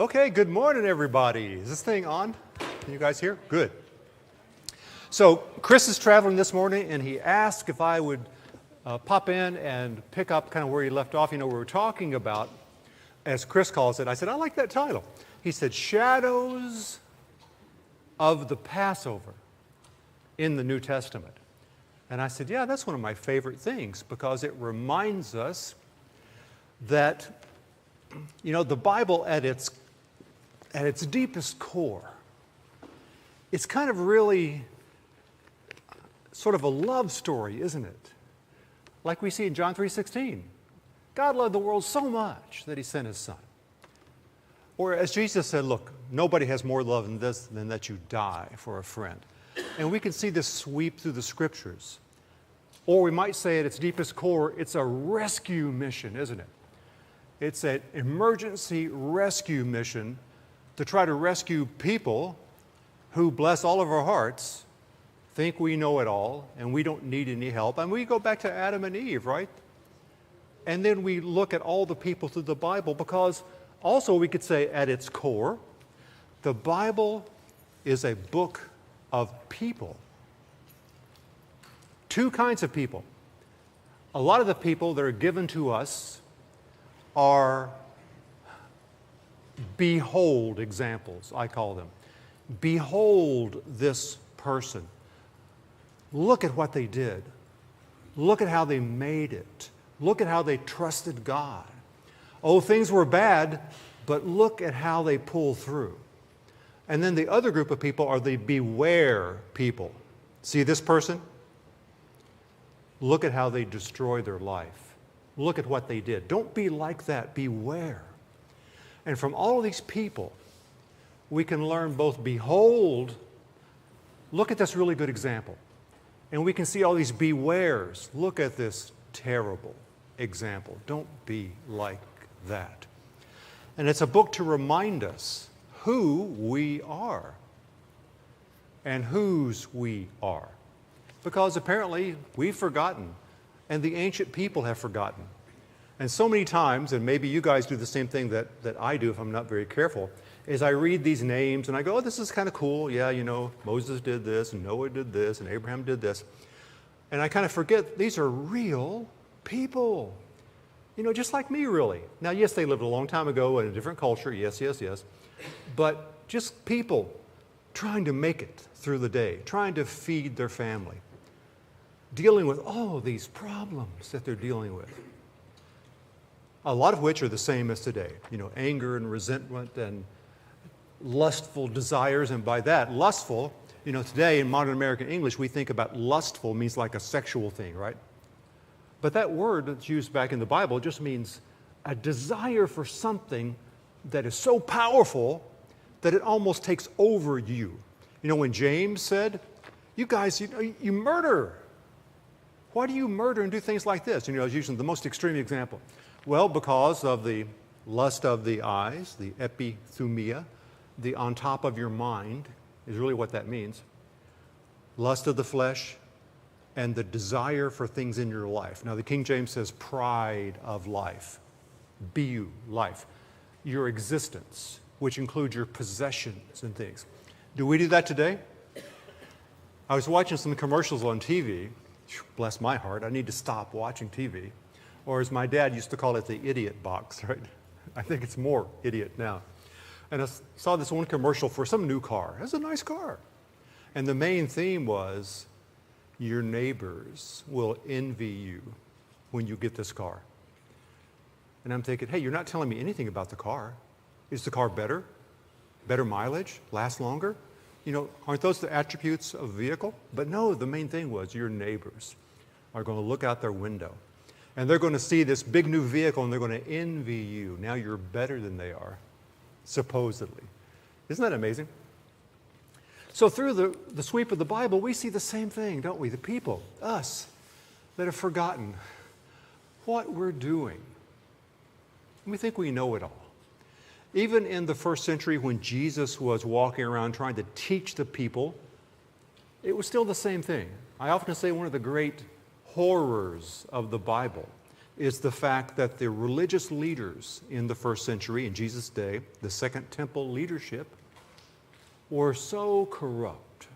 Okay, good morning, everybody. Is this thing on? Can you guys hear? Good. So Chris is traveling this morning, and he asked if I would pop in and pick up kind of where he left off. You know, we were talking about, as Chris calls it, I said, I like that title. He said, Shadows of the Passover in the New Testament. And I said, yeah, that's one of my favorite things because it reminds us that, you know, the Bible at its deepest core, it's kind of really sort of a love story, isn't it? Like we see in John 3:16. God loved the world so much that he sent his son. Or as Jesus said, look, nobody has more love than this than that you die for a friend. And we can see this sweep through the scriptures. Or we might say at its deepest core, it's a rescue mission, isn't it? It's an emergency rescue mission to try to rescue people who, bless all of our hearts, think we know it all and we don't need any help. And we go back to Adam and Eve, right? And then we look at all the people through the Bible because also we could say at its core, the Bible is a book of people. Two kinds of people. A lot of the people that are given to us are behold examples, I call them. Behold this person. Look at what they did. Look at how they made it. Look at how they trusted God. Oh, things were bad, but look at how they pull through. And then the other group of people are the beware people. See this person? Look at how they destroy their life. Look at what they did. Don't be like that. Beware. And from all of these people, we can learn both behold, look at this really good example. And we can see all these bewares. Look at this terrible example. Don't be like that. And it's a book to remind us who we are and whose we are. Because apparently we've forgotten, and the ancient people have forgotten. And so many times, and maybe you guys do the same thing that I do if I'm not very careful, is I read these names and I go, oh, this is kind of cool. Yeah, you know, Moses did this, and Noah did this, and Abraham did this. And I kind of forget these are real people. You know, just like me, really. Now, yes, they lived a long time ago in a different culture. Yes. But just people trying to make it through the day, trying to feed their family, dealing with all of these problems that they're dealing with. A lot of which are the same as today. You know, anger and resentment and lustful desires. And by that, lustful, you know, today in modern American English, we think about lustful means like a sexual thing, right? But that word that's used back in the Bible just means a desire for something that is so powerful that it almost takes over you. You know, when James said, you guys, you murder. Why do you murder and do things like this? You know, I was using the most extreme example. Well, because of the lust of the eyes, the epithumia, the on top of your mind is really what that means. Lust of the flesh and the desire for things in your life. Now, the King James says pride of life, bu, life, your existence, which includes your possessions and things. Do we do that today? I was watching some commercials on TV. Bless my heart, I need to stop watching TV. Or as my dad used to call it, the idiot box, right? I think it's more idiot now. And I saw this one commercial for some new car. It's a nice car. And the main theme was, your neighbors will envy you when you get this car. And I'm thinking, hey, you're not telling me anything about the car. Is the car better? Better mileage? Last longer? You know, aren't those the attributes of a vehicle? But no, the main thing was your neighbors are going to look out their window and they're going to see this big new vehicle and they're going to envy you. Now you're better than they are, supposedly. Isn't that amazing? So through the sweep of the Bible, we see the same thing, don't we? The people, us, that have forgotten what we're doing. We think we know it all. Even in the first century when Jesus was walking around trying to teach the people, it was still the same thing. I often say one of the great horrors of the Bible is the fact that the religious leaders in the first century, in Jesus' day, the Second Temple leadership, were so corrupt.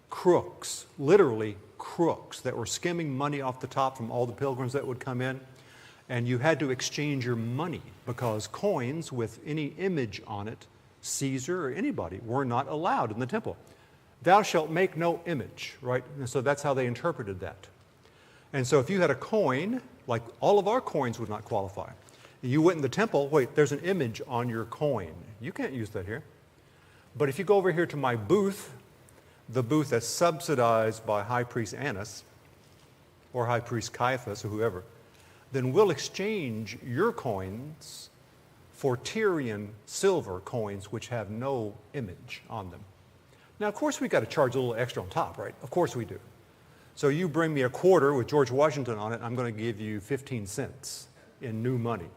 Crooks, literally crooks, that were skimming money off the top from all the pilgrims that would come in. And you had to exchange your money because coins with any image on it, Caesar or anybody, were not allowed in the temple. Thou shalt make no image, right? And so that's how they interpreted that. And so if you had a coin, like all of our coins would not qualify. You went in the temple, wait, there's an image on your coin. You can't use that here. But if you go over here to my booth, the booth that's subsidized by High Priest Annas or High Priest Caiaphas or whoever, then we'll exchange your coins for Tyrian silver coins which have no image on them. Now, of course, we've got to charge a little extra on top, right? Of course we do. So you bring me a quarter with George Washington on it, I'm going to give you 15 cents in new money.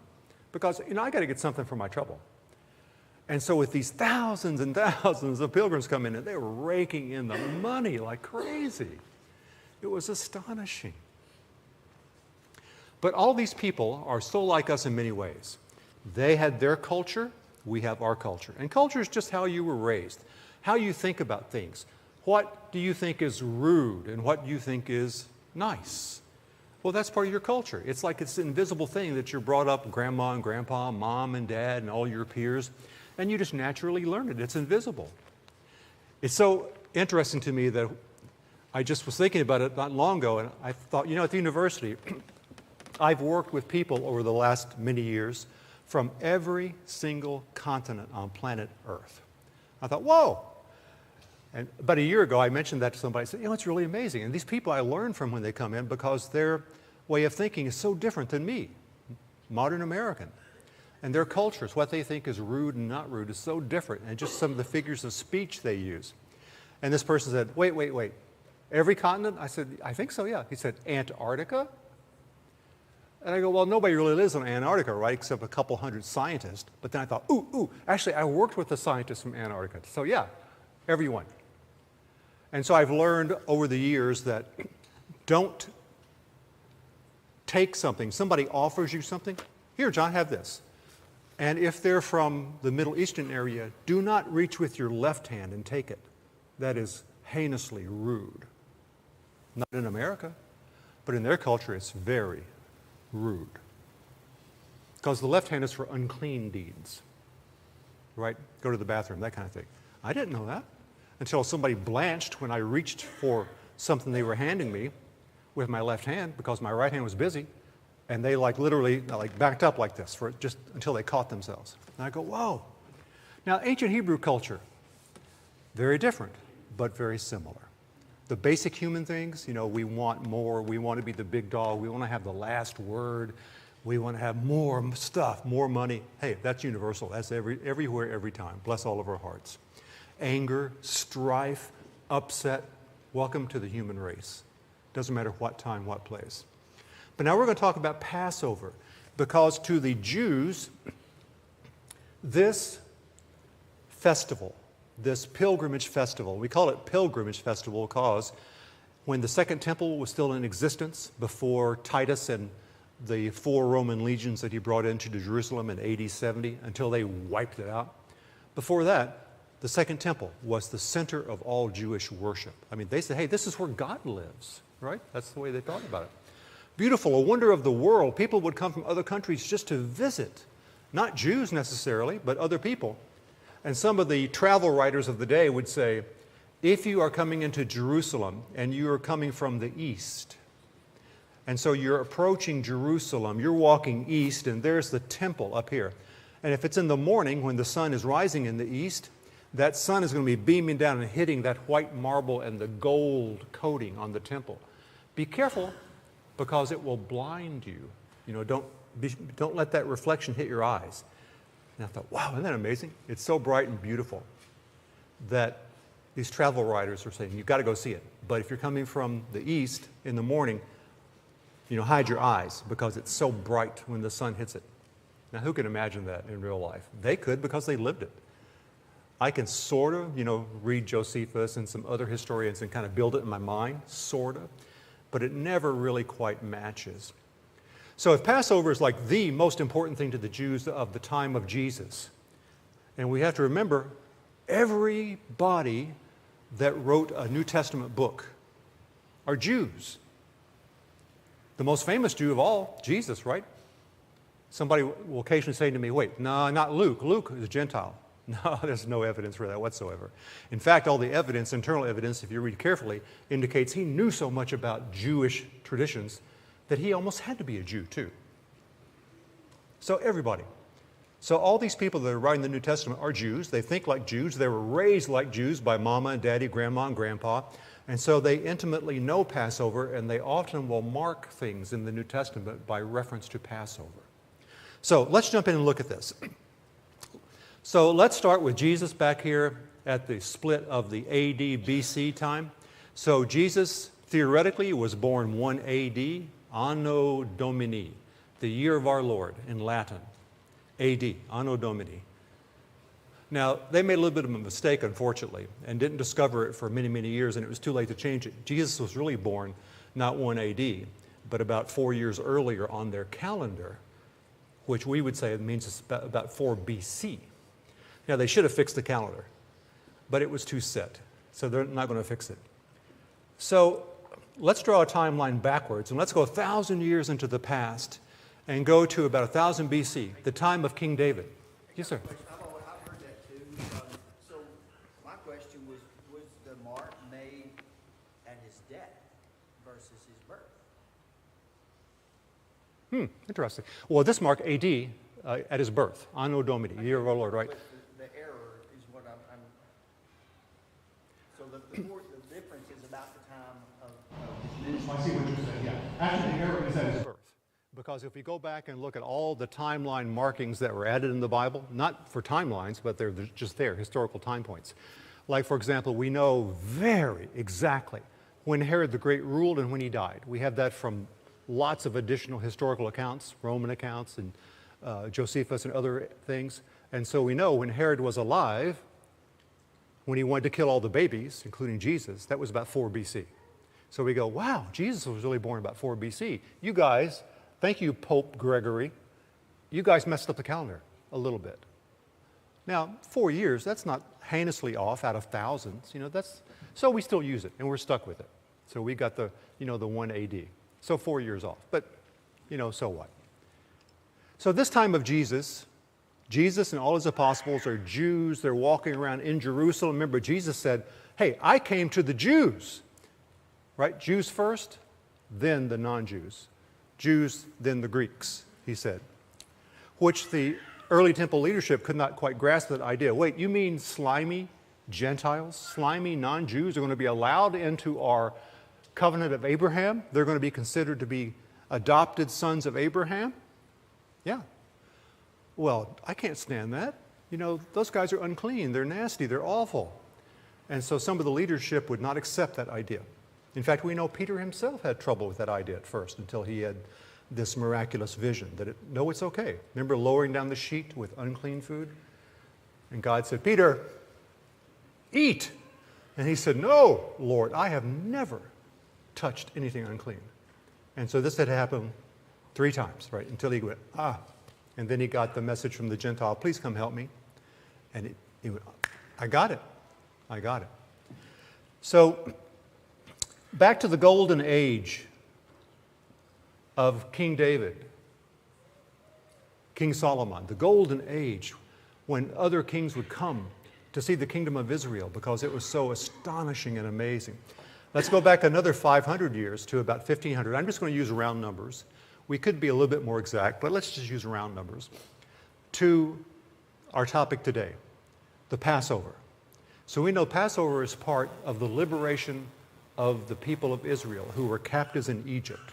Because, I got to get something for my trouble. And so with these thousands and thousands of pilgrims come in, and they were raking in the money like crazy. It was astonishing. But all these people are so like us in many ways. They had their culture, we have our culture. And culture is just how you were raised, how you think about things. What do you think is rude and what do you think is nice? Well, that's part of your culture. It's like it's an invisible thing that you're brought up, grandma and grandpa, mom and dad, and all your peers, and you just naturally learn it. It's invisible. It's so interesting to me that I just was thinking about it not long ago, and I thought, at the university, I've worked with people over the last many years from every single continent on planet Earth. I thought, whoa. And about a year ago, I mentioned that to somebody. I said, it's really amazing. And these people I learn from when they come in because their way of thinking is so different than me, modern American. And their cultures, what they think is rude and not rude, is so different. And just some of the figures of speech they use. And this person said, wait. Every continent? I said, I think so, yeah. He said, Antarctica? And I go, well, nobody really lives on Antarctica, right, except a couple hundred scientists. But then I thought, actually, I worked with a scientist from Antarctica. So yeah, everyone. And so I've learned over the years that don't take something. Somebody offers you something. Here, John, have this. And if they're from the Middle Eastern area, do not reach with your left hand and take it. That is heinously rude. Not in America, but in their culture, it's very rude. Because the left hand is for unclean deeds, right? Go to the bathroom, that kind of thing. I didn't know that until somebody blanched when I reached for something they were handing me with my left hand because my right hand was busy, and they literally backed up like this for just until they caught themselves. And I go, whoa. Now, ancient Hebrew culture, very different, but very similar. The basic human things, we want more, we want to be the big dog, we want to have the last word, we want to have more stuff, more money. Hey, that's universal. That's everywhere, every time. Bless all of our hearts. Anger, strife, upset, welcome to the human race. Doesn't matter what time, what place. But now we're going to talk about Passover, because to the Jews, this festival, this pilgrimage festival. We call it pilgrimage festival because when the Second Temple was still in existence, before Titus and the 4 Roman legions that he brought into Jerusalem in AD 70, until they wiped it out, before that, the Second Temple was the center of all Jewish worship. I mean, they said, hey, this is where God lives, right? That's the way they thought about it. Beautiful, a wonder of the world. People would come from other countries just to visit. Not Jews necessarily, but other people. And some of the travel writers of the day would say, if you are coming into Jerusalem and you are coming from the east, and so you're approaching Jerusalem, you're walking east, and there's the temple up here. And if it's in the morning when the sun is rising in the east, that sun is going to be beaming down and hitting that white marble and the gold coating on the temple. Be careful, because it will blind you. Don't let that reflection hit your eyes. And I thought, wow, isn't that amazing? It's so bright and beautiful that these travel writers are saying, you've got to go see it. But if you're coming from the east in the morning, hide your eyes because it's so bright when the sun hits it. Now, who can imagine that in real life? They could because they lived it. I can sort of, read Josephus and some other historians and kind of build it in my mind, sort of, but it never really quite matches. So if Passover is like the most important thing to the Jews of the time of Jesus, and we have to remember, everybody that wrote a New Testament book are Jews. The most famous Jew of all, Jesus, right? Somebody will occasionally say to me, wait, no, not Luke. Luke is a Gentile. No, there's no evidence for that whatsoever. In fact, all the evidence, internal evidence, if you read carefully, indicates he knew so much about Jewish traditions that he almost had to be a Jew too. So everybody. So all these people that are writing the New Testament are Jews. They think like Jews. They were raised like Jews by mama and daddy, grandma and grandpa. And so they intimately know Passover, and they often will mark things in the New Testament by reference to Passover. So let's jump in and look at this. So let's start with Jesus back here at the split of the AD BC time. So Jesus theoretically was born 1 AD, Anno Domini, the year of our Lord in Latin, AD, Anno Domini. Now, they made a little bit of a mistake, unfortunately, and didn't discover it for many, many years, and it was too late to change it. Jesus was really born not 1 AD, but about 4 years earlier on their calendar, which we would say means it's about 4 BC. Now, they should have fixed the calendar, but it was too set, so they're not going to fix it. So let's draw a timeline backwards, and let's go 1,000 years into the past and go to about 1000 BC, the time of King David. Yes, sir. I've heard that too. So my question was the mark made at his death versus his birth? Interesting. Well, this mark AD at his birth, Anno Domini, year of our Lord, right? The error is what I'm so the difference is about the time of his ministry. I see what you're saying, yeah. Actually, the error is at his birth. Because if we go back and look at all the timeline markings that were added in the Bible, not for timelines, but they're just there, historical time points. Like, for example, we know very exactly when Herod the Great ruled and when he died. We have that from lots of additional historical accounts, Roman accounts, and Josephus and other things. And so we know when Herod was alive, when he wanted to kill all the babies, including Jesus, that was about 4 BC. So we go, wow, Jesus was really born about 4 BC. You guys, thank you, Pope Gregory, you guys messed up the calendar a little bit. Now, 4 years, that's not heinously off out of thousands. So we still use it, and we're stuck with it. So we got the 1 AD. So 4 years off, but, so what? So this time of Jesus and all his apostles are Jews. They're walking around in Jerusalem. Remember, Jesus said, hey, I came to the Jews, right? Jews first, then the non-Jews. Jews, then the Greeks, he said, which the early temple leadership could not quite grasp that idea. Wait, you mean slimy Gentiles, slimy non-Jews are going to be allowed into our covenant of Abraham? They're going to be considered to be adopted sons of Abraham? Yeah. Well, I can't stand that. Those guys are unclean, they're nasty, they're awful. And so some of the leadership would not accept that idea. In fact, we know Peter himself had trouble with that idea at first until he had this miraculous vision that no, it's okay. Remember lowering down the sheet with unclean food? And God said, Peter, eat. And he said, no, Lord, I have never touched anything unclean. And so this had happened 3 times, right, until he went, And then he got the message from the Gentile, please come help me. And he went, I got it. So back to the golden age of King David, King Solomon, the golden age when other kings would come to see the kingdom of Israel because it was so astonishing and amazing. Let's go back another 500 years to about 1500. I'm just going to use round numbers. We could be a little bit more exact, but let's just use round numbers. To our topic today, the Passover. So we know Passover is part of the liberation of the people of Israel who were captives in Egypt.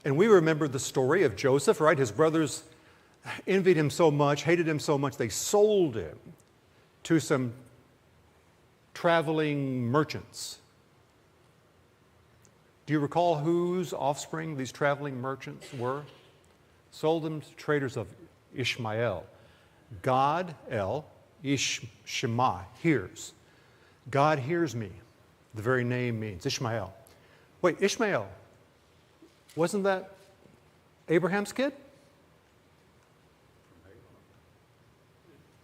And we remember the story of Joseph, right? His brothers envied him so much, hated him so much, they sold him to some traveling merchants. Do you recall whose offspring these traveling merchants were? Sold them to traders of Ishmael. God, Shema, hears. God hears me, the very name means, Ishmael. Wait, Ishmael, wasn't that Abraham's kid?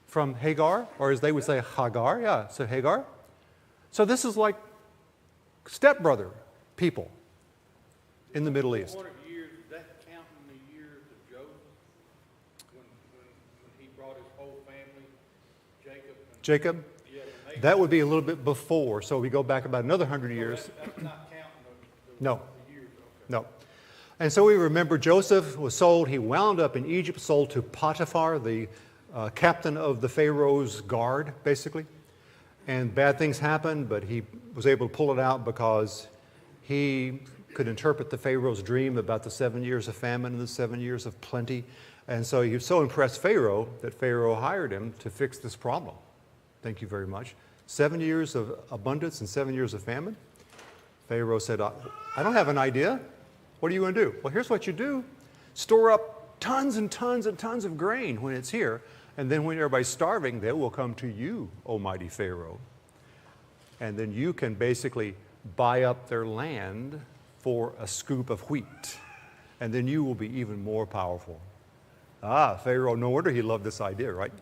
From Hagar, or as they would say, Hagar. Yeah, so Hagar. So this is like stepbrother people in the Middle East. 400 years, is that counting the years of Joseph? When he brought his whole family, Jacob? Yeah, when That would be a little bit before, so we go back about another 100 years. that's not counting No. the years. Okay. No. And so we remember Joseph was sold. He wound up in Egypt, sold to Potiphar, the captain of the Pharaoh's guard, basically. And bad things happened, but he was able to pull it out because he could interpret the Pharaoh's dream about the 7 years of famine and the 7 years of plenty. And so he so impressed Pharaoh that Pharaoh hired him to fix this problem. Thank you very much. 7 years of abundance and 7 years of famine. Pharaoh said, I don't have an idea. What are you going to do? Well, here's what you do. Store up tons and tons and tons of grain when it's here. And then when everybody's starving, they will come to you, Almighty Pharaoh. And then you can basically buy up their land for a scoop of wheat. And then you will be even more powerful. Pharaoh, no wonder he loved this idea, right?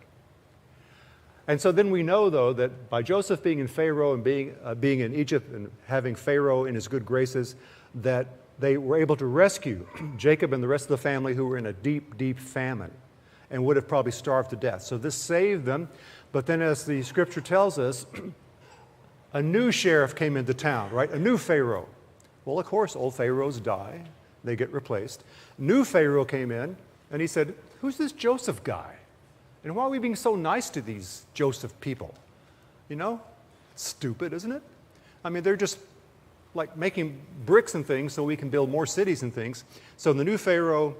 And so then we know, though, that by Joseph being in Pharaoh and being in Egypt and having Pharaoh in his good graces, that they were able to rescue Jacob and the rest of the family who were in a deep, deep famine and would have probably starved to death. So this saved them. But then as the scripture tells us, a new sheriff came into town, right? A new Pharaoh. Well, of course, old Pharaohs die. They get replaced. New Pharaoh came in, and he said, who's this Joseph guy? And why are we being so nice to these Joseph people? You know, stupid, isn't it? I mean, they're just like making bricks and things so we can build more cities and things. So the new Pharaoh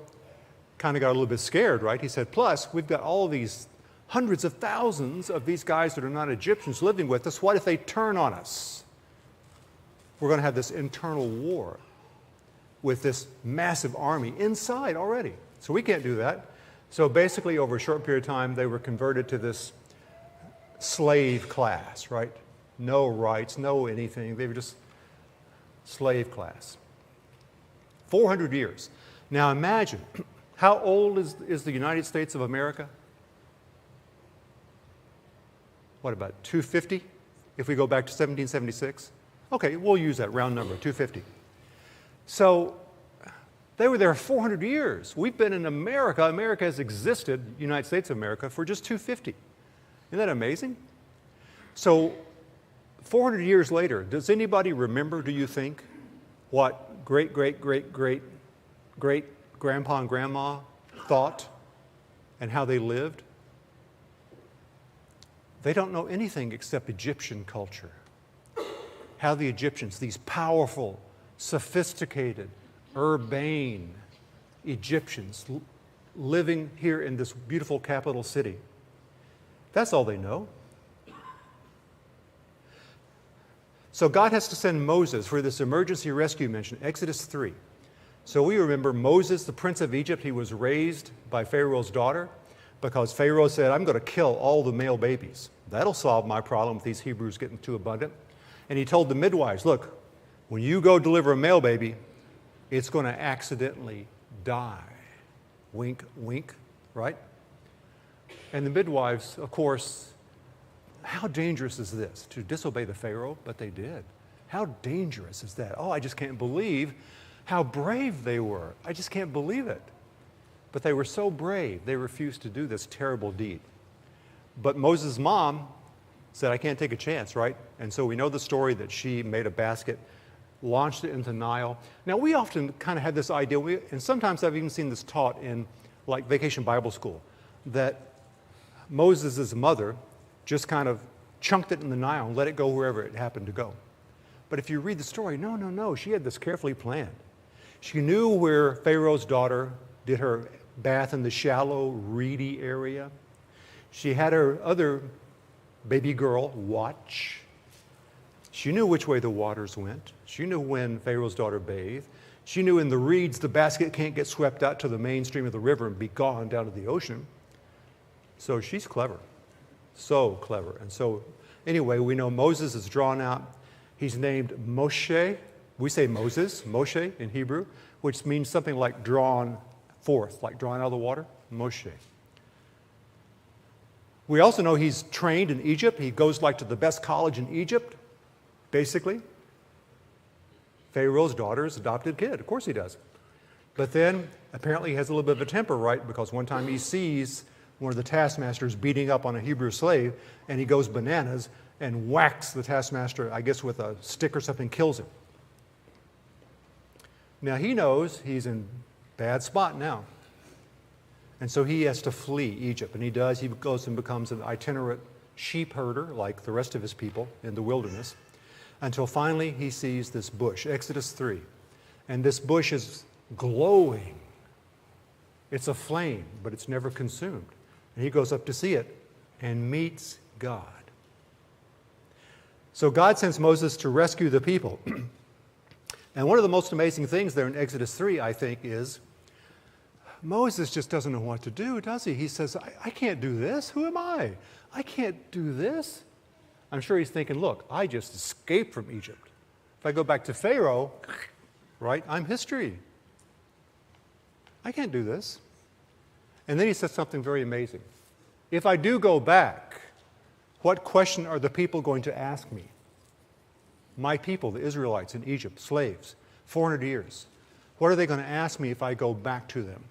kind of got a little bit scared, right? He said, plus, we've got all these hundreds of thousands of these guys that are not Egyptians living with us. What if they turn on us? We're going to have this internal war with this massive army inside already. So we can't do that. So basically, over a short period of time, they were converted to this slave class, right? No rights, no anything. They were just slave class. 400 years. Now imagine, how old is the United States of America? What, about 250? If we go back to 1776? Okay, we'll use that round number, 250. So they were there 400 years. We've been in America. America has existed, United States of America, for just 250. Isn't that amazing? So 400 years later, does anybody remember, do you think, what great-great-great-great-grandpa and grandma thought and how they lived? They don't know anything except Egyptian culture. How the Egyptians, these powerful, sophisticated, urbane Egyptians living here in this beautiful capital city. That's all they know. So God has to send Moses for this emergency rescue mission, Exodus 3. So we remember Moses, the prince of Egypt. He was raised by Pharaoh's daughter because Pharaoh said, I'm going to kill all the male babies. That'll solve my problem with these Hebrews getting too abundant. And he told the midwives, look, when you go deliver a male baby, it's going to accidentally die. Wink, wink, right? And the midwives, of course, how dangerous is this? To disobey the Pharaoh? But they did. How dangerous is that? Oh, I just can't believe how brave they were. I just can't believe it. But they were so brave, they refused to do this terrible deed. But Moses' mom said, I can't take a chance, right? And so we know the story that she made a basket, launched it into Nile. Now, we often kind of had this idea, and sometimes I've even seen this taught in like Vacation Bible School, that Moses' mother just kind of chunked it in the Nile and let it go wherever it happened to go. But if you read the story, no, she had this carefully planned. She knew where Pharaoh's daughter did her bath in the shallow, reedy area. She had her other baby girl watch. She knew which way the waters went. She knew when Pharaoh's daughter bathed. She knew in the reeds the basket can't get swept out to the mainstream of the river and be gone down to the ocean. So she's clever. So clever. And so anyway, we know Moses is drawn out. He's named Moshe. We say Moses, Moshe in Hebrew, which means something like drawn forth, like drawn out of the water? Moshe. We also know he's trained in Egypt. He goes like to the best college in Egypt, basically. Pharaoh's daughter's adopted kid. Of course he does. But then apparently he has a little bit of a temper, right? Because one time he sees one of the taskmasters beating up on a Hebrew slave, and he goes bananas and whacks the taskmaster, I guess with a stick or something, kills him. Now he knows he's in bad spot now. And so he has to flee Egypt, and he does. He goes and becomes an itinerant sheep herder like the rest of his people in the wilderness, until finally he sees this bush, Exodus 3. And this bush is glowing. It's a flame, but it's never consumed. And he goes up to see it and meets God. So God sends Moses to rescue the people. And one of the most amazing things there in Exodus 3, I think, is Moses just doesn't know what to do, does he? He says, I can't do this. Who am I? I can't do this. I'm sure he's thinking, look, I just escaped from Egypt. If I go back to Pharaoh, right, I'm history. I can't do this. And then he says something very amazing. If I do go back, what question are the people going to ask me? My people, the Israelites in Egypt, slaves, 400 years. What are they going to ask me if I go back to them?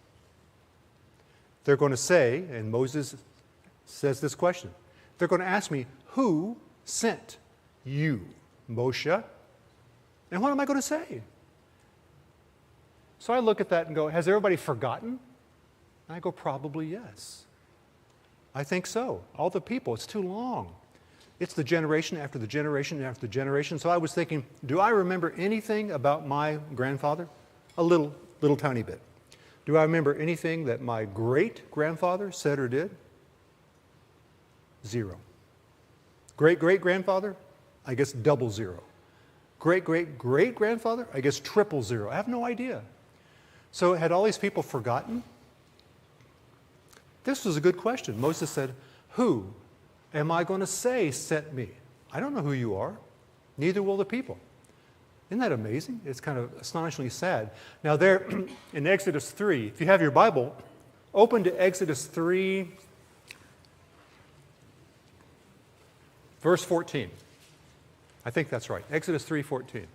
They're going to say, and Moses says this question, they're going to ask me, who sent you, Moshe? And what am I going to say? So I look at that and go, has everybody forgotten? And I go, probably yes. I think so. All the people, it's too long. It's the generation after the generation after the generation. So I was thinking, do I remember anything about my grandfather? A little tiny bit. Do I remember anything that my great-grandfather said or did? Zero. Great-great-grandfather? I guess double zero. Great-great-great-grandfather? I guess triple zero. I have no idea. So had all these people forgotten? This was a good question. Moses said, who am I going to say sent me? I don't know who you are. Neither will the people. Isn't that amazing? It's kind of astonishingly sad. Now there in Exodus 3, if you have your Bible, open to Exodus 3, verse 14. I think that's right. Exodus 3:14.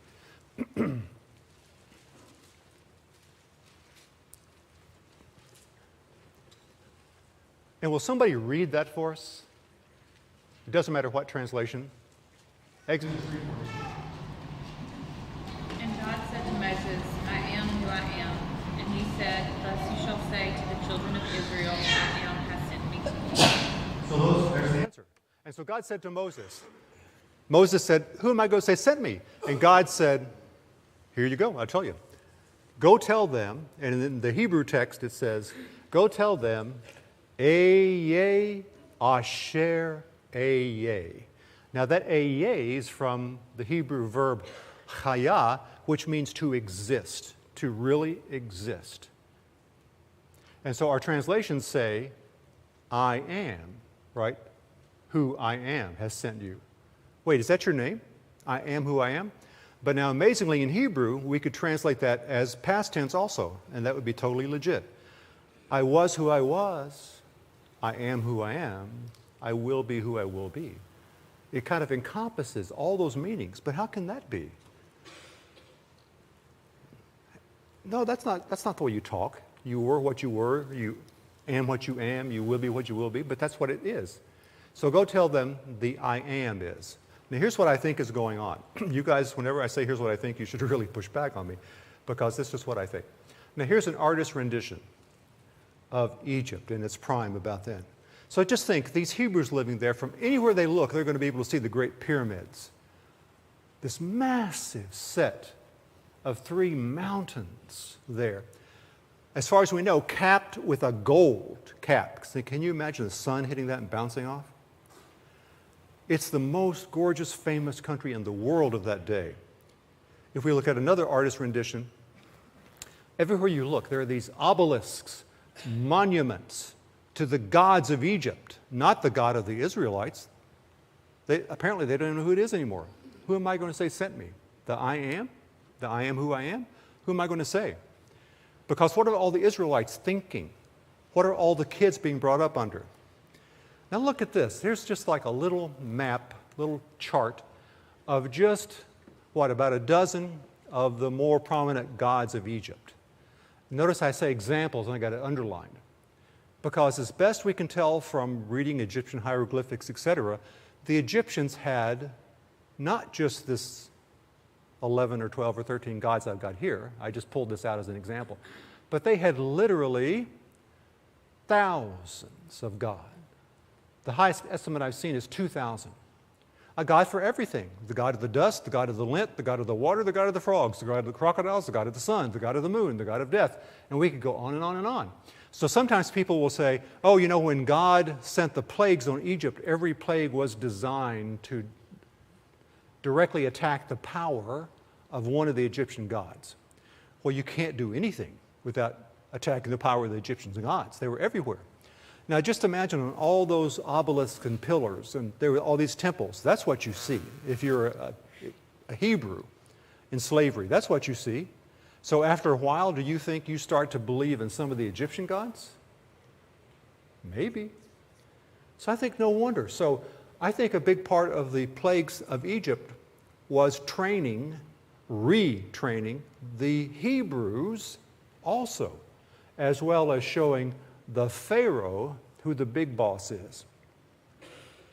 And will somebody read that for us? It doesn't matter what translation. Exodus 3:14. And God said to Moses, I am who I am. And he said, thus you shall say to the children of Israel, I am has sent me to you. So there's the answer. And so God said to Moses said, who am I going to say sent me? And God said, here you go, I'll tell you. Go tell them, and in the Hebrew text it says, go tell them, Eyeh Asher Eyeh. Now that Eyeh is from the Hebrew verb chaya, which means to exist, to really exist. And so our translations say, I am, right? Who I am has sent you. Wait, is that your name? I am who I am? But now amazingly in Hebrew, we could translate that as past tense also, and that would be totally legit. I was who I was. I am who I am. I will be who I will be. It kind of encompasses all those meanings, but how can that be? No, that's not the way you talk. You were what you were, you am what you am, you will be what you will be, but that's what it is. So go tell them the I am is. Now here's what I think is going on. You guys, whenever I say here's what I think, you should really push back on me, because this is what I think. Now here's an artist's rendition of Egypt in its prime about then. So just think, these Hebrews living there, from anywhere they look, they're going to be able to see the great pyramids. This massive set of 3 mountains there. As far as we know, capped with a gold cap. Can you imagine the sun hitting that and bouncing off? It's the most gorgeous, famous country in the world of that day. If we look at another artist's rendition, everywhere you look, there are these obelisks, monuments to the gods of Egypt, not the God of the Israelites. Apparently they don't even know who it is anymore. Who am I going to say sent me? The I am? The I am who I am? Who am I going to say? Because what are all the Israelites thinking? What are all the kids being brought up under? Now look at this. Here's just like a little map, little chart of just, about a dozen of the more prominent gods of Egypt. Notice I say examples and I got it underlined. Because as best we can tell from reading Egyptian hieroglyphics, etc., the Egyptians had not just this 11 or 12 or 13 gods I've got here. I just pulled this out as an example. But they had literally thousands of gods. The highest estimate I've seen is 2,000. A god for everything. The god of the dust, the god of the lint, the god of the water, the god of the frogs, the god of the crocodiles, the god of the sun, the god of the moon, the god of death. And we could go on and on and on. So sometimes people will say, oh, you know, when God sent the plagues on Egypt, every plague was designed to directly attack the power of one of the Egyptian gods. Well, you can't do anything without attacking the power of the Egyptian gods. They were everywhere. Now just imagine on all those obelisks and pillars, and there were all these temples. That's what you see. If you're a Hebrew in slavery, that's what you see. So after a while, do you think you start to believe in some of the Egyptian gods? Maybe. So I think no wonder. So I think a big part of the plagues of Egypt was training, retraining the Hebrews also, as well as showing the Pharaoh who the big boss is.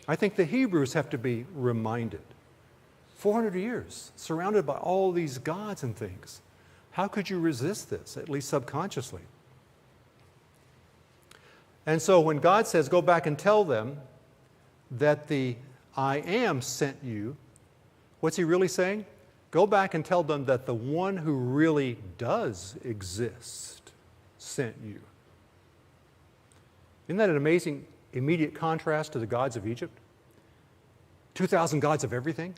I think the Hebrews have to be reminded. 400 years, surrounded by all these gods and things. How could you resist this, at least subconsciously? And so when God says, go back and tell them that the I am sent you, what's he really saying? Go back and tell them that the one who really does exist sent you. Isn't that an amazing immediate contrast to the gods of Egypt? 2,000 gods of everything?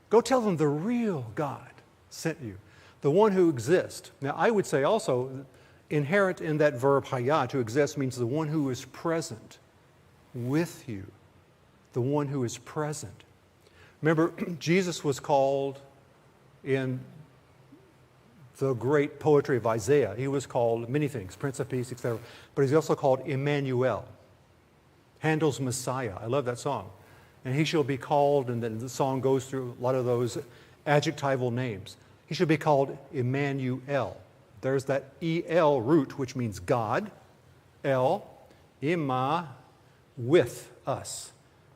Go tell them the real God sent you. The one who exists. Now, I would say also, inherent in that verb hayah, to exist, means the one who is present with you. The one who is present. Remember, Jesus was called in the great poetry of Isaiah. He was called many things, Prince of Peace, etc. But he's also called Emmanuel, Handel's Messiah. I love that song. And he shall be called, and then the song goes through a lot of those adjectival names. He should be called Emmanuel. There's that E-L root, which means God. El, Ima, with us.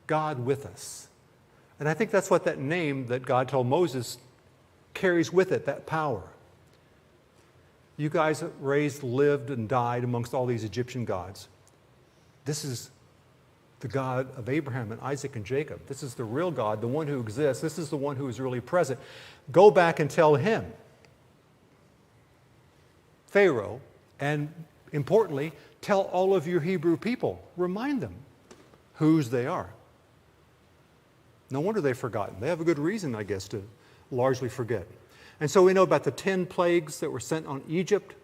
God with us. And I think that's what that name that God told Moses carries with it, that power. You guys raised, lived, and died amongst all these Egyptian gods. This is the God of Abraham and Isaac and Jacob. This is the real God, the one who exists. This is the one who is really present. Go back and tell him, Pharaoh, and importantly, tell all of your Hebrew people. Remind them whose they are. No wonder they've forgotten. They have a good reason, I guess, to largely forget. And so we know about the 10 plagues that were sent on Egypt.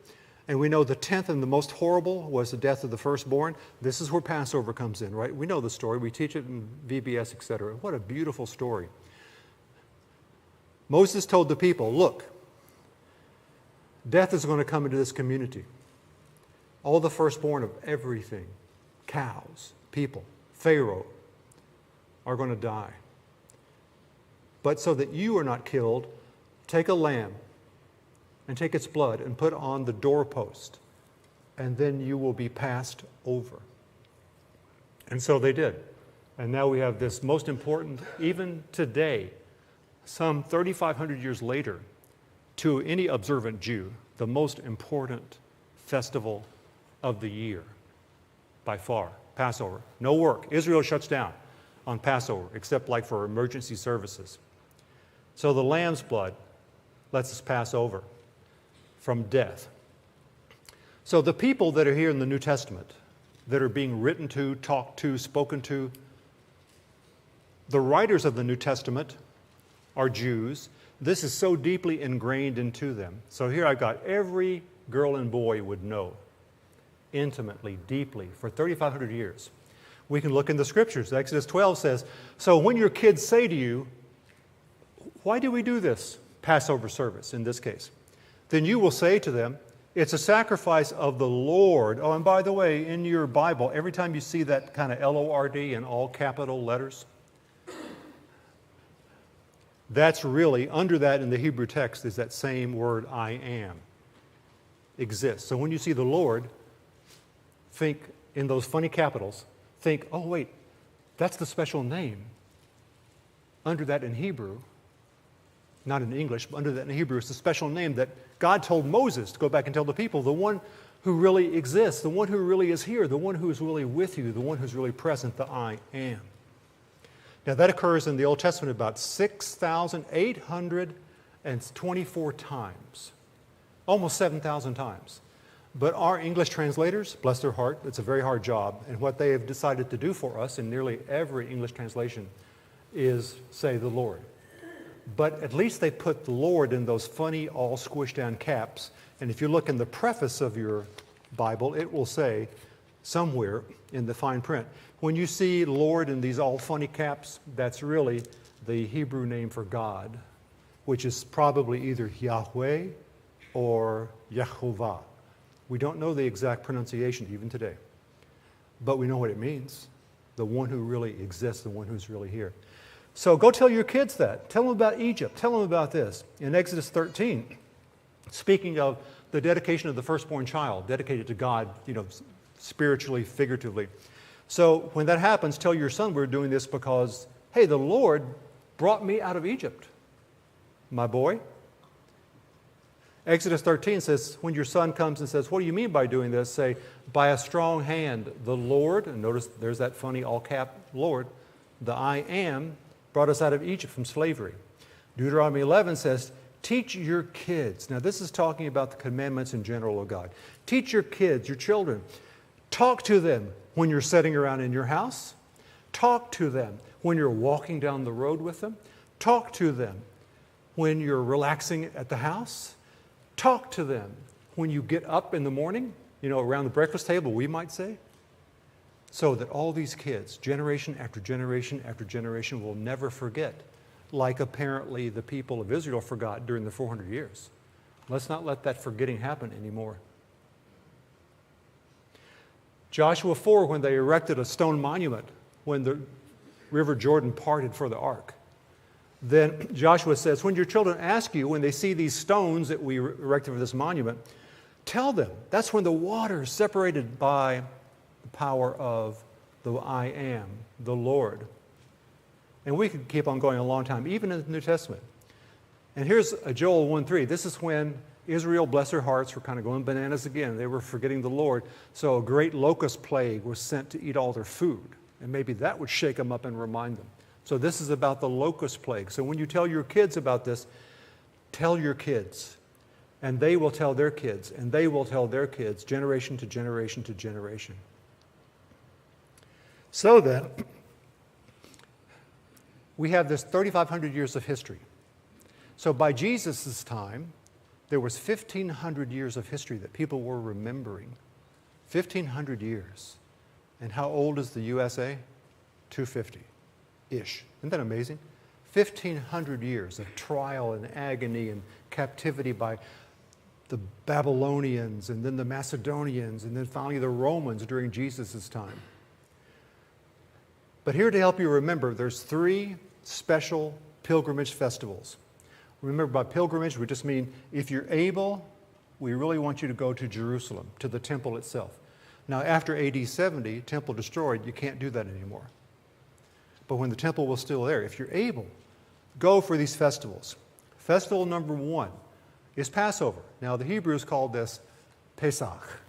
And we know the 10th and the most horrible was the death of the firstborn. This is where Passover comes in, right? We know the story. We teach it in VBS, etc. What a beautiful story. Moses told the people, look, death is going to come into this community. All the firstborn of everything, cows, people, Pharaoh, are going to die. But so that you are not killed, take a lamb and take its blood and put on the doorpost, and then you will be passed over. And so they did. And now we have this most important, even today, some 3,500 years later, to any observant Jew, the most important festival of the year, by far, Passover. No work. Israel shuts down on Passover, except like for emergency services. So the lamb's blood lets us pass over from death. So the people that are here in the New Testament, that are being written to, talked to, spoken to, the writers of the New Testament are Jews. This is so deeply ingrained into them. So here I've got every girl and boy would know intimately, deeply, for 3,500 years. We can look in the scriptures. Exodus 12 says, so when your kids say to you, why do we do this Passover service in this case? Then you will say to them, It's a sacrifice of the Lord. Oh, and by the way, in your Bible, every time you see that kind of L-O-R-D in all capital letters, that's really, under that in the Hebrew text is that same word, I am, exists. So when you see the Lord, think in those funny capitals, think, oh wait, that's the special name. Under that in Hebrew, not in English, but under that in Hebrew, it's the special name that God told Moses to go back and tell the people, the one who really exists, the one who really is here, the one who is really with you, the one who's really present, the I am. Now that occurs in the Old Testament about 6,824 times, almost 7,000 times. But our English translators, bless their heart, it's a very hard job, and what they have decided to do for us in nearly every English translation is say the Lord. But at least they put the Lord in those funny, all squished down caps. And if you look in the preface of your Bible, it will say somewhere in the fine print, when you see Lord in these all funny caps, that's really the Hebrew name for God, which is probably either Yahweh or Yehovah. We don't know the exact pronunciation even today, but we know what it means. The one who really exists, the one who's really here. So go tell your kids that. Tell them about Egypt. Tell them about this. In Exodus 13, speaking of the dedication of the firstborn child, dedicated to God, spiritually, figuratively. So when that happens, tell your son we're doing this because, hey, the Lord brought me out of Egypt, my boy. Exodus 13 says, when your son comes and says, what do you mean by doing this? Say, by a strong hand, the Lord, and notice there's that funny all cap Lord, the I am, brought us out of Egypt from slavery. Deuteronomy 11 says, teach your kids. Now this is talking about the commandments in general of God. Teach your kids, your children. Talk to them when you're sitting around in your house. Talk to them when you're walking down the road with them. Talk to them when you're relaxing at the house. Talk to them when you get up in the morning, around the breakfast table, we might say. So that all these kids, generation after generation after generation, will never forget, like apparently the people of Israel forgot during the 400 years. Let's not let that forgetting happen anymore. Joshua 4, when they erected a stone monument, when the River Jordan parted for the ark, then Joshua says, when your children ask you, when they see these stones that we erected for this monument, tell them, that's when the water is separated by the power of the I am, the Lord. And we could keep on going a long time, even in the New Testament. And here's Joel 1:3. This is when Israel, bless their hearts, were kind of going bananas again. They were forgetting the Lord. So a great locust plague was sent to eat all their food. And maybe that would shake them up and remind them. So this is about the locust plague. So when you tell your kids about this, tell your kids. And they will tell their kids. And they will tell their kids, generation to generation to generation. So then, we have this 3,500 years of history. So by Jesus' time, there was 1,500 years of history that people were remembering. 1,500 years. And how old is the USA? 250-ish. Isn't that amazing? 1,500 years of trial and agony and captivity by the Babylonians and then the Macedonians and then finally the Romans during Jesus' time. But here to help you remember, there's 3 special pilgrimage festivals. Remember, by pilgrimage, we just mean if you're able, we really want you to go to Jerusalem, to the temple itself. Now, after AD 70, temple destroyed, you can't do that anymore. But when the temple was still there, if you're able, go for these festivals. Festival number 1 is Passover. Now, the Hebrews called this Pesach.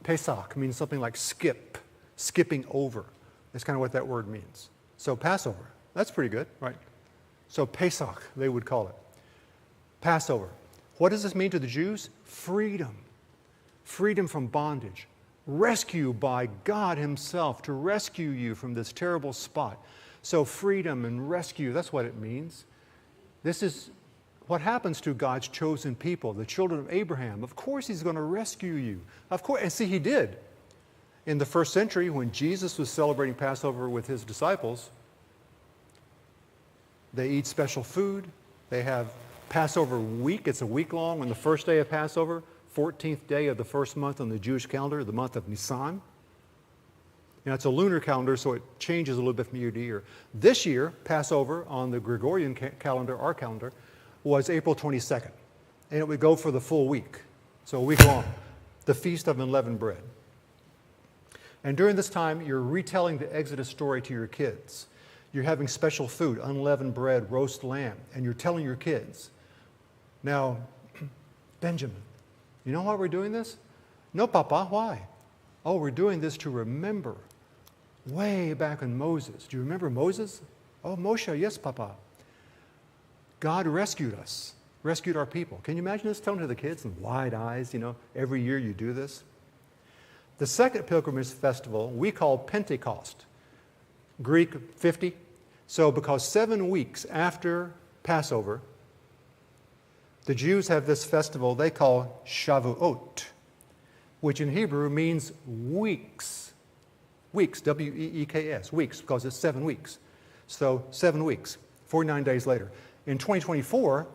Pesach means something like skipping over. That's kind of what that word means. So Passover, that's pretty good, right? So Pesach, they would call it. Passover. What does this mean to the Jews? Freedom. Freedom from bondage. Rescue by God Himself to rescue you from this terrible spot. So freedom and rescue, that's what it means. This is what happens to God's chosen people, the children of Abraham. Of course He's going to rescue you. Of course, and see, He did. In the first century, when Jesus was celebrating Passover with His disciples, they eat special food. They have Passover week. It's a week long. On the first day of Passover, 14th day of the first month on the Jewish calendar, the month of Nisan. Now, it's a lunar calendar, so it changes a little bit from year to year. This year, Passover on the Gregorian calendar, our calendar, was April 22nd. And it would go for the full week, so a week long, the Feast of Unleavened Bread. And during this time, you're retelling the Exodus story to your kids. You're having special food, unleavened bread, roast lamb, and you're telling your kids. Now, Benjamin, you know why we're doing this? No, Papa, why? Oh, we're doing this to remember way back in Moses. Do you remember Moses? Oh, Moshe, yes, Papa. God rescued us, rescued our people. Can you imagine this telling to the kids in wide eyes, every year you do this? The second pilgrimage festival we call Pentecost, Greek 50. So because 7 weeks after Passover, the Jews have this festival they call Shavuot, which in Hebrew means weeks. Weeks, W-E-E-K-S, weeks, because it's 7 weeks. So 7 weeks, 49 days later. In 2024,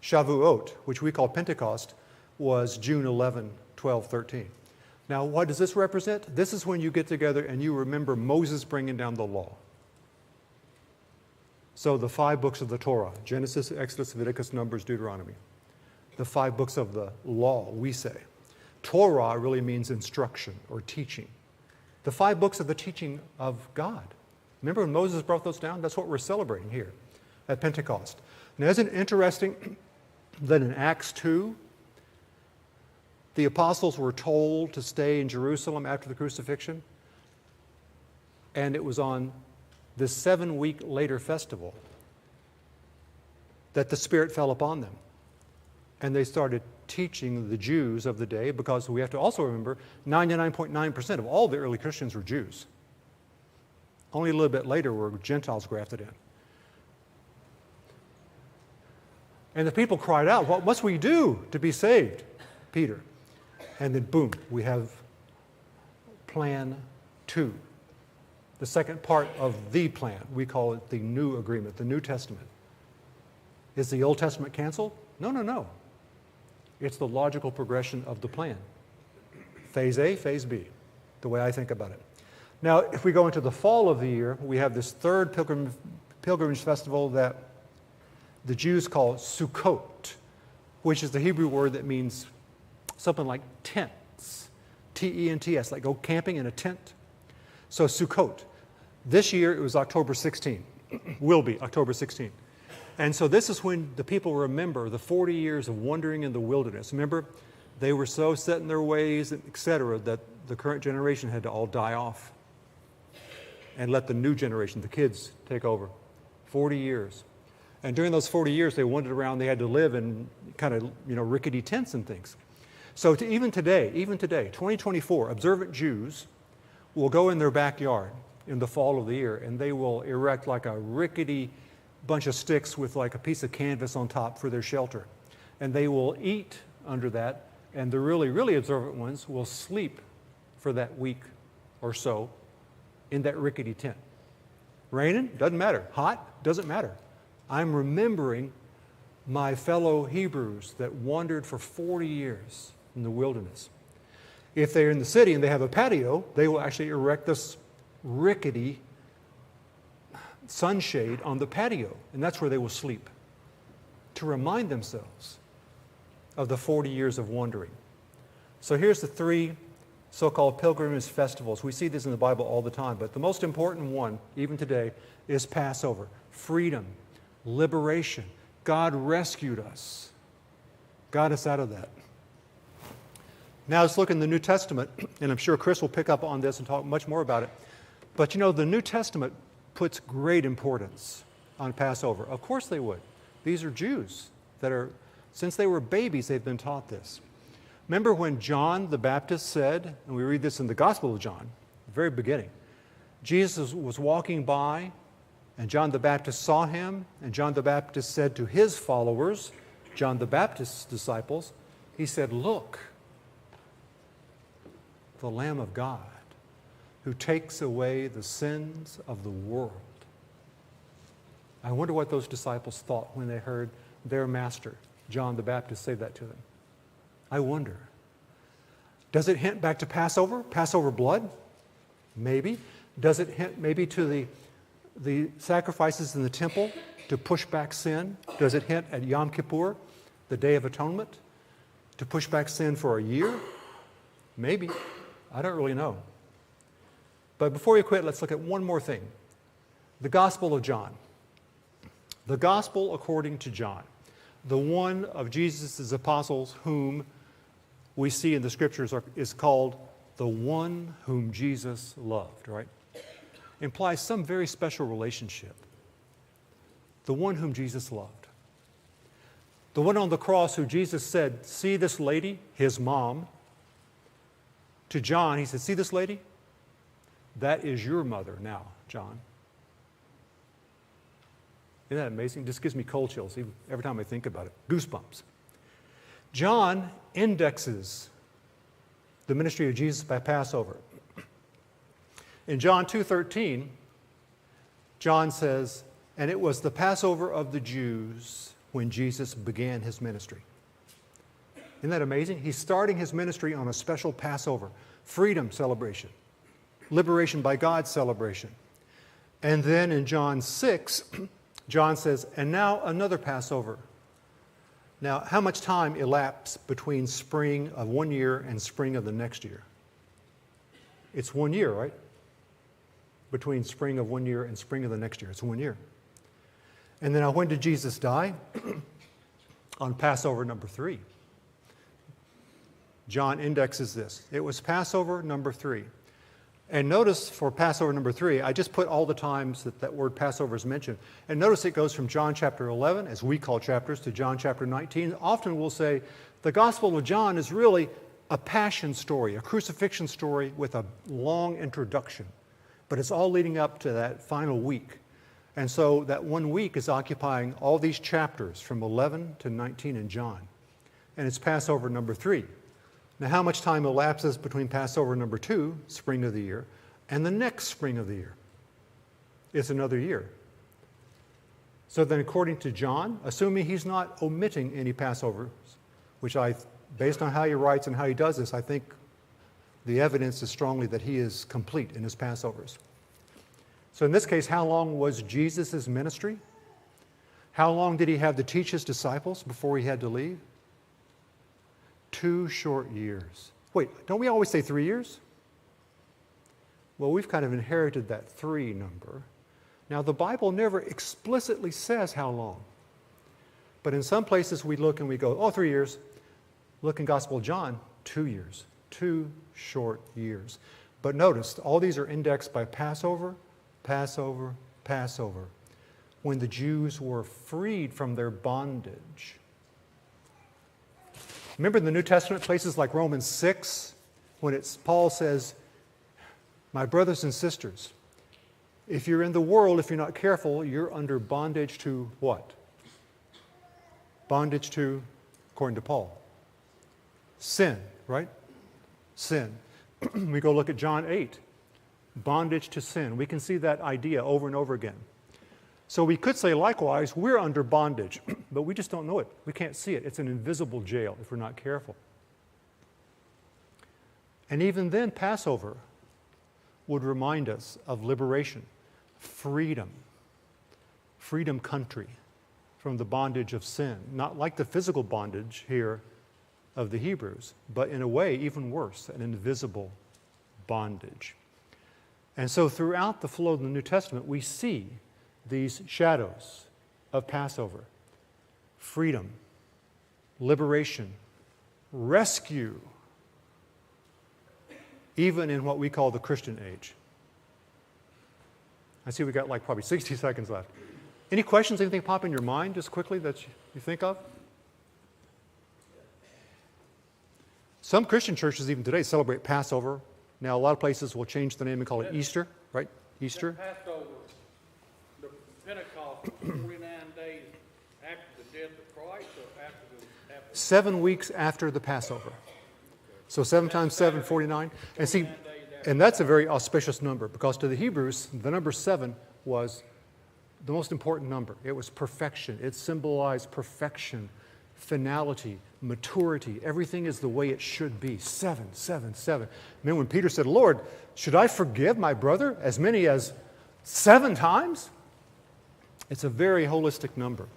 Shavuot, which we call Pentecost, was June 11, 12, 13. Now, what does this represent? This is when you get together and you remember Moses bringing down the law. So the 5 books of the Torah, Genesis, Exodus, Leviticus, Numbers, Deuteronomy. The 5 books of the law, we say. Torah really means instruction or teaching. The 5 books of the teaching of God. Remember when Moses brought those down? That's what we're celebrating here at Pentecost. Now, isn't it interesting that in Acts 2, the apostles were told to stay in Jerusalem after the crucifixion? And it was on this 7-week later festival that the Spirit fell upon them. And they started teaching the Jews of the day, because we have to also remember 99.9% of all the early Christians were Jews. Only a little bit later were Gentiles grafted in. And the people cried out, "What must we do to be saved?" Peter. And then boom, we have plan 2. The second part of the plan. We call it the New Agreement, the New Testament. Is the Old Testament canceled? No. It's the logical progression of the plan. Phase A, Phase B, the way I think about it. Now, if we go into the fall of the year, we have this third pilgrimage festival that the Jews call Sukkot, which is the Hebrew word that means something like tents, T-E-N-T-S, like go camping in a tent. So Sukkot. This year it was October 16, will be October 16. And so this is when the people remember the 40 years of wandering in the wilderness. Remember, they were so set in their ways, etc., that the current generation had to all die off and let the new generation, the kids, take over. 40 years. And during those 40 years, they wandered around. They had to live in kind of, rickety tents and things. So even today, 2024, observant Jews will go in their backyard in the fall of the year, and they will erect like a rickety bunch of sticks with like a piece of canvas on top for their shelter. And they will eat under that, and the really, really observant ones will sleep for that week or so in that rickety tent. Raining? Doesn't matter. Hot? Doesn't matter. I'm remembering my fellow Hebrews that wandered for 40 years in the wilderness. If they're in the city and they have a patio, they will actually erect this rickety sunshade on the patio, and that's where they will sleep to remind themselves of the 40 years of wandering. So here's the 3 so-called pilgrimage festivals. We see this in the Bible all the time, but the most important one, even today, is Passover. Freedom, liberation. God rescued us, got us out of that. Now let's look in the New Testament, and I'm sure Chris will pick up on this and talk much more about it. But the New Testament puts great importance on Passover. Of course they would. These are Jews that are, since they were babies, they've been taught this. Remember when John the Baptist said, and we read this in the Gospel of John, the very beginning, Jesus was walking by, and John the Baptist saw him, and John the Baptist said to his followers, John the Baptist's disciples, he said, "Look, the Lamb of God, who takes away the sins of the world." I wonder what those disciples thought when they heard their master, John the Baptist, say that to them. I wonder. Does it hint back to Passover? Passover blood? Maybe. Does it hint maybe to the sacrifices in the temple to push back sin? Does it hint at Yom Kippur, the Day of Atonement, to push back sin for a year? Maybe. I don't really know. But before we quit, let's look at one more thing. The Gospel of John. The Gospel according to John. The one of Jesus' apostles whom we see in the Scriptures is called the one whom Jesus loved, right? Implies some very special relationship. The one whom Jesus loved. The one on the cross who Jesus said, see this lady, his mom. To John, he said, see this lady? That is your mother now, John. Isn't that amazing? It just gives me cold chills every time I think about it. Goosebumps. John indexes the ministry of Jesus by Passover. In John 2:13, John says, and it was the Passover of the Jews when Jesus began his ministry. Isn't that amazing? He's starting his ministry on a special Passover, freedom celebration, liberation by God celebration. And then in John 6, John says, and now another Passover. Now, how much time elapsed between spring of one year and spring of the next year? It's 1 year, right? Between spring of 1 year and spring of the next year. It's 1 year. And then when did Jesus die? On Passover number 3. John indexes this. It was Passover number 3. And notice for Passover number 3, I just put all the times that word Passover is mentioned. And notice it goes from John chapter 11, as we call chapters, to John chapter 19. Often we'll say the Gospel of John is really a passion story, a crucifixion story with a long introduction. But it's all leading up to that final week. And so that 1 week is occupying all these chapters from 11 to 19 in John. And it's Passover number 3. Now, how much time elapses between Passover number 2, spring of the year, and the next spring of the year? It's another year. So then, according to John, assuming he's not omitting any Passovers, which based on how he writes and how he does this, I think the evidence is strongly that he is complete in his Passovers. So in this case, how long was Jesus' ministry? How long did he have to teach his disciples before he had to leave? 2 short years. Wait, don't we always say 3 years? Well, we've kind of inherited that 3 number. Now, the Bible never explicitly says how long. But in some places we look and we go, 3 years. Look in Gospel of John, 2 years. 2 short years. But notice, all these are indexed by Passover, Passover, Passover. When the Jews were freed from their bondage. Remember in the New Testament, places like Romans 6, when Paul says, my brothers and sisters, if you're in the world, if you're not careful, you're under bondage to what? Bondage to, according to Paul, sin, right? Sin. We go look at John 8, bondage to sin. We can see that idea over and over again. So we could say, likewise, we're under bondage, but we just don't know it. We can't see it. It's an invisible jail if we're not careful. And even then, Passover would remind us of liberation, freedom country from the bondage of sin. Not like the physical bondage here of the Hebrews, but in a way even worse, an invisible bondage. And so throughout the flow of the New Testament, we see these shadows of Passover, freedom, liberation, rescue, even in what we call the Christian age. I see we got like probably 60 seconds left. Any questions, anything pop in your mind just quickly that you think of? Some Christian churches even today celebrate Passover. Now a lot of places will change the name and call it Easter, right? Easter. Passover, the Pentecost, 49 days after the death of Christ, or after 7 weeks after the Passover. So 7 times 7, 49. And see, and that's a very auspicious number because to the Hebrews, the number 7 was the most important number. It was perfection. It symbolized perfection, finality, maturity. Everything is the way it should be. 7, 7, 7. Man, when Peter said, Lord, should I forgive my brother as many as 7 times? It's a very holistic number.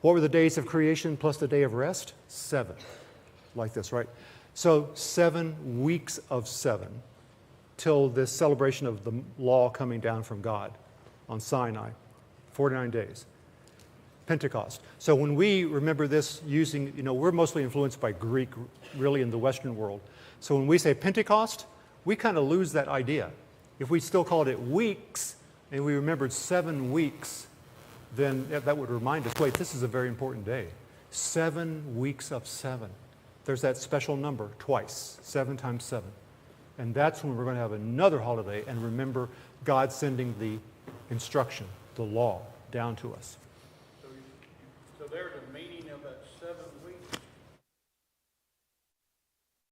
What were the days of creation plus the day of rest? 7. Like this, right? So 7 weeks of 7 till this celebration of the law coming down from God on Sinai. 49 days. Pentecost. So when we remember this using, we're mostly influenced by Greek, really, in the Western world. So when we say Pentecost, we kind of lose that idea. If we still called it weeks, and we remembered 7 weeks, then that would remind us, wait, this is a very important day. 7 weeks of 7. There's that special number twice, 7 times 7. And that's when we're going to have another holiday and remember God sending the instruction, the law, down to us. So there's a meaning of that 7